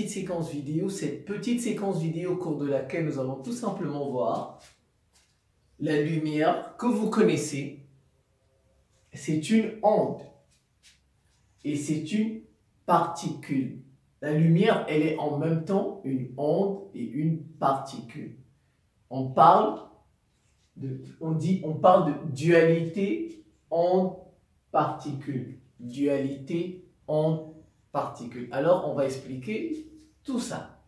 petite séquence vidéo, au cours de laquelle nous allons tout simplement voir la lumière que vous connaissez. C'est une onde et c'est une particule. La lumière, elle est en même temps une onde et une particule. On parle de dualité onde-particule. Dualité onde-particule. Alors, on va expliquer tout ça.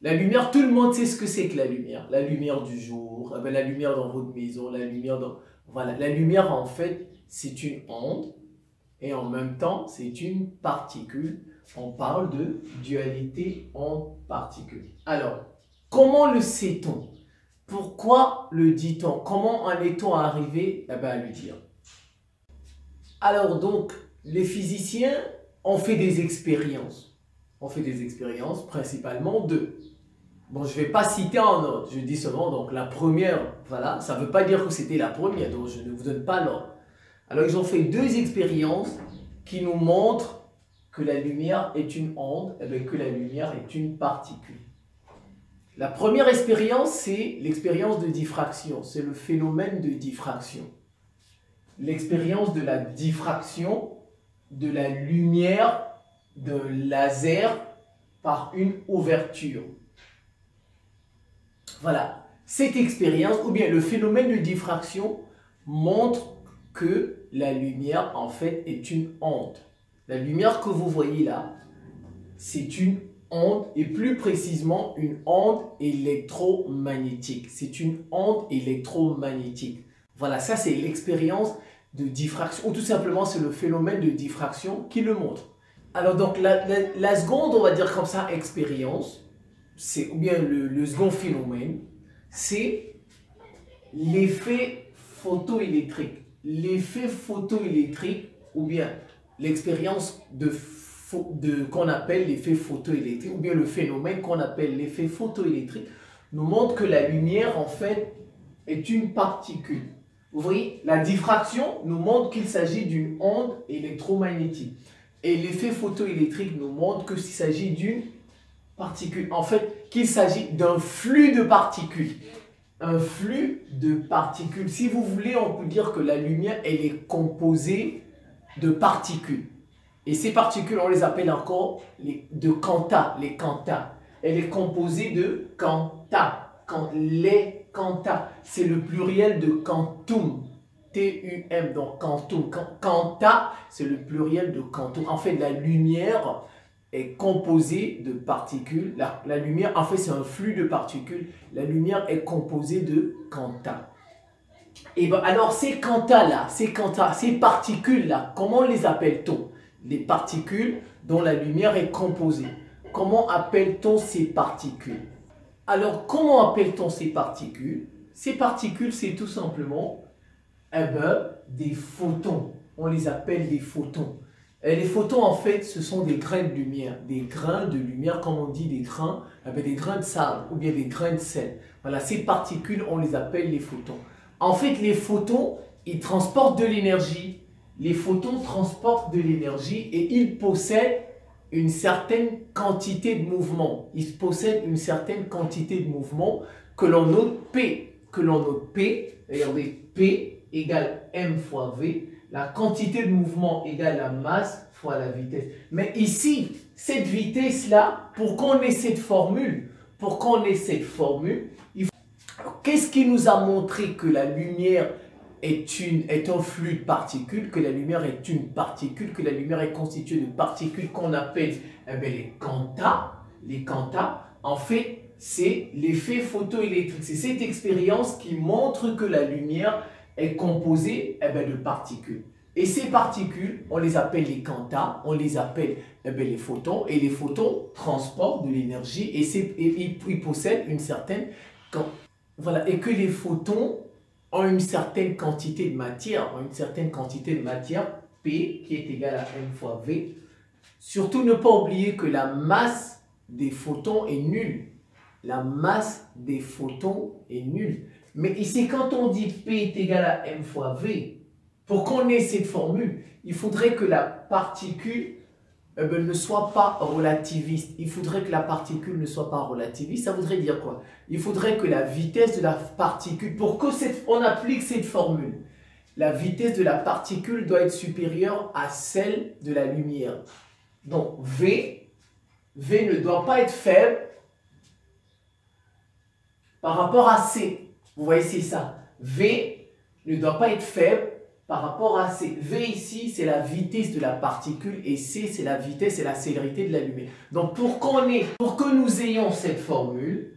La lumière, tout le monde sait ce que c'est que la lumière. La lumière du jour, la lumière dans votre maison, la lumière dans... Voilà, la lumière, en fait, c'est une onde et en même temps, c'est une particule. On parle de dualité onde-particule. Alors, comment le sait-on? Pourquoi le dit-on? Comment en est-on arrivé à le dire? Alors donc, les physiciens ont fait des expériences. On fait des expériences principalement deux. Bon, je ne vais pas citer en ordre, je dis seulement donc la première, voilà, ça ne veut pas dire que c'était la première, donc je ne vous donne pas l'ordre. Alors ils ont fait deux expériences qui nous montrent que la lumière est une onde, et que la lumière est une particule. La première expérience, c'est l'expérience de diffraction, c'est le phénomène de diffraction. L'expérience de la diffraction de la lumière d'un laser par une ouverture. Voilà, cette expérience, ou bien le phénomène de diffraction, montre que la lumière, en fait, est une onde. La lumière que vous voyez là, c'est une onde, et plus précisément une onde électromagnétique. C'est une onde électromagnétique. Voilà, ça c'est l'expérience de diffraction, ou tout simplement c'est le phénomène de diffraction qui le montre. Alors donc la seconde, on va dire comme ça, expérience, c'est, ou bien le second phénomène, c'est l'effet photoélectrique. L'effet photoélectrique, ou bien l'expérience qu'on appelle l'effet photoélectrique, ou bien le phénomène qu'on appelle l'effet photoélectrique, nous montre que la lumière, en fait, est une particule. Vous voyez, la diffraction nous montre qu'il s'agit d'une onde électromagnétique. Et l'effet photoélectrique nous montre qu'il s'agit d'une particule. En fait, qu'il s'agit d'un flux de particules. Un flux de particules. Si vous voulez, on peut dire que la lumière, elle est composée de particules. Et ces particules, on les appelle encore de quanta, les quanta. Elle est composée de quanta. Les quanta, c'est le pluriel de quantum. T-U-M, donc quantum. Quanta, c'est le pluriel de quantum. En fait, la lumière est composée de particules. La lumière, en fait, c'est un flux de particules. La lumière est composée de quanta. Et bien, alors, ces quanta-là, ces particules-là, comment les appelle-t-on? Les particules dont la lumière est composée. Comment appelle-t-on ces particules? Alors, comment appelle-t-on ces particules? Ces particules, c'est tout simplement des photons. On les appelle des photons. Et les photons, en fait, ce sont des grains de lumière. Des grains de lumière, comme on dit, des grains de sable ou bien des grains de sel. Voilà, ces particules, on les appelle les photons. En fait, les photons, ils transportent de l'énergie. Les photons transportent de l'énergie et ils possèdent une certaine quantité de mouvement. Ils possèdent une certaine quantité de mouvement que l'on note P. Que l'on note P, regardez, P égale M fois V. La quantité de mouvement égale la masse fois la vitesse. Mais ici, cette vitesse-là, pour qu'on ait cette formule, qu'est-ce qui nous a montré que la lumière est un flux de particules, que la lumière est une particule, que la lumière est constituée de particules qu'on appelle les quanta. Les quanta, en fait, c'est l'effet photoélectrique. C'est cette expérience qui montre que la lumière est composée de particules. Et ces particules, on les appelle les quanta, on les appelle les photons, et les photons transportent de l'énergie et ils possèdent une certaine... Voilà, et que les photons ont une certaine quantité de matière, P qui est égale à M fois V. Surtout ne pas oublier que la masse des photons est nulle. La masse des photons est nulle. Mais ici, quand on dit P est égal à M fois V, pour qu'on ait cette formule, il faudrait que la particule ne soit pas relativiste. Il faudrait que la particule ne soit pas relativiste. Ça voudrait dire quoi? Il faudrait que la vitesse de la particule, pour que on applique cette formule, la vitesse de la particule doit être supérieure à celle de la lumière. Donc V ne doit pas être faible par rapport à C. Vous voyez, c'est ça. V ne doit pas être faible par rapport à C. V ici, c'est la vitesse de la particule et C, c'est la vitesse et la célérité de la lumière. Donc, pour que nous ayons cette formule,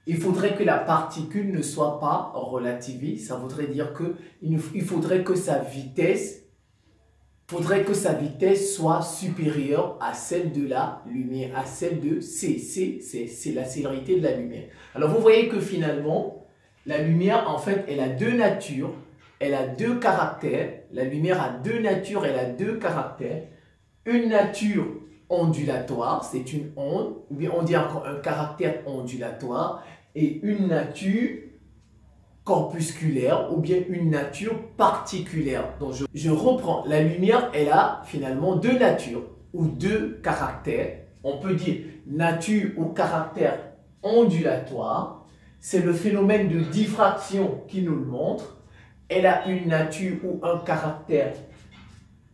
il faudrait que la particule ne soit pas relativiste. Ça voudrait dire qu'il faudrait que sa vitesse soit supérieure à celle de la lumière, à celle de C. C, c'est la célérité de la lumière. Alors, vous voyez que finalement, la lumière, en fait, elle a deux natures. Elle a deux caractères. La lumière a deux natures, elle a deux caractères. Une nature ondulatoire, c'est une onde, ou bien on dit encore un caractère ondulatoire, et une nature corpusculaire, ou bien une nature particulaire. Donc je reprends, la lumière, elle a finalement deux natures, ou deux caractères. On peut dire nature ou caractère ondulatoire, c'est le phénomène de diffraction qui nous le montre. Elle a une nature ou un caractère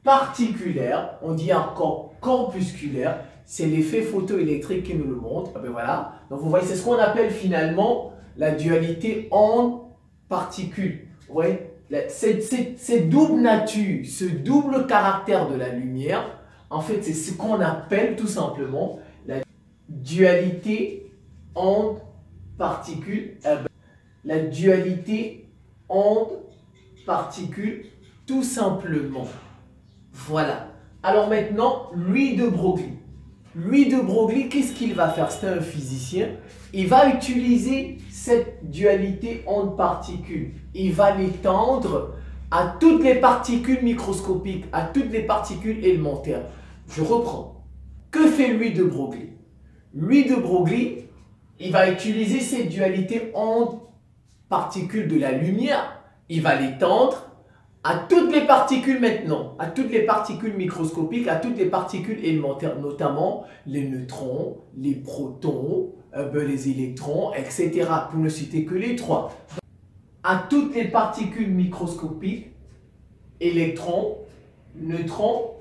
particulier, on dit encore corpusculaire, c'est l'effet photoélectrique qui nous le montre. Ah ben voilà. Donc vous voyez, c'est ce qu'on appelle finalement la dualité onde-particule. Vous voyez, cette double nature, ce double caractère de la lumière, en fait, c'est ce qu'on appelle tout simplement la dualité onde-particule. La dualité onde-particule, tout simplement. Voilà. Alors maintenant, Louis de Broglie. Louis de Broglie, qu'est-ce qu'il va faire? C'est un physicien. Il va utiliser cette dualité onde-particule. Il va l'étendre à toutes les particules microscopiques, à toutes les particules élémentaires. Je reprends. Que fait Louis de Broglie? Louis de Broglie, il va utiliser cette dualité onde-particule de la lumière. Il va l'étendre à toutes les particules maintenant, à toutes les particules microscopiques, à toutes les particules élémentaires, notamment les neutrons, les protons, les électrons, etc. Pour ne citer que les trois. À toutes les particules microscopiques, électrons, neutrons,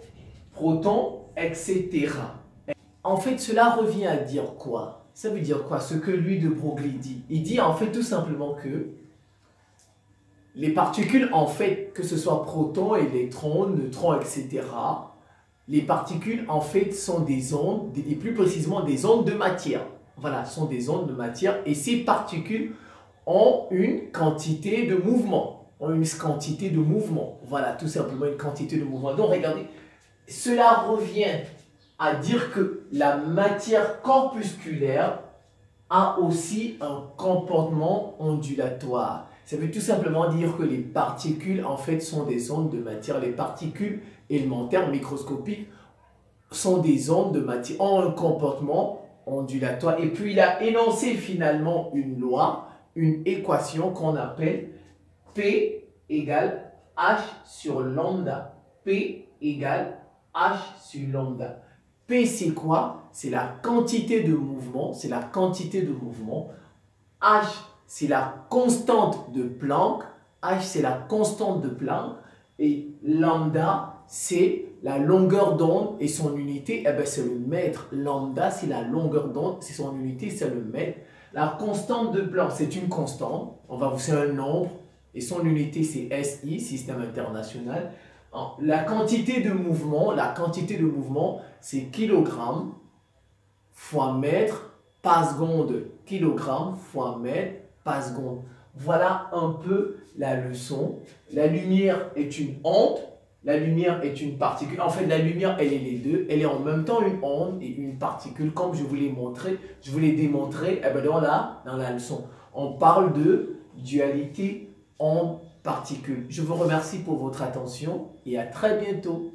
protons, etc. En fait, cela revient à dire quoi? Ça veut dire quoi, ce que Louis de Broglie dit? Il dit en fait tout simplement que les particules, en fait, que ce soit protons, électrons, neutrons, etc., les particules, en fait, sont des ondes, et plus précisément des ondes de matière. Voilà, sont des ondes de matière, et ces particules ont une quantité de mouvement. Voilà, tout simplement une quantité de mouvement. Donc, regardez, cela revient à dire que la matière corpusculaire a aussi un comportement ondulatoire. Ça veut tout simplement dire que les particules, en fait, sont des ondes de matière. Les particules élémentaires microscopiques sont des ondes de matière, ont un comportement ondulatoire. Et puis, il a énoncé finalement une loi, une équation qu'on appelle P égale H sur lambda. P égale H sur lambda. P, c'est quoi? C'est la quantité de mouvement. C'est la quantité de mouvement. H, c'est la constante de Planck. H, c'est la constante de Planck. Et lambda, c'est la longueur d'onde et son unité, eh ben, c'est le mètre. Lambda, c'est la longueur d'onde, c'est son unité, c'est le mètre. La constante de Planck, c'est une constante. C'est un nombre. Et son unité, c'est SI, système international. La quantité de mouvement, c'est kilogramme fois mètre par seconde. Kilogramme fois mètre par seconde. Voilà un peu la leçon. La lumière est une onde. La lumière est une particule. En fait, la lumière, elle est les deux. Elle est en même temps une onde et une particule, comme je vous l'ai montré. Je vous l'ai démontré dans la leçon. On parle de dualité onde-particule. Je vous remercie pour votre attention et à très bientôt.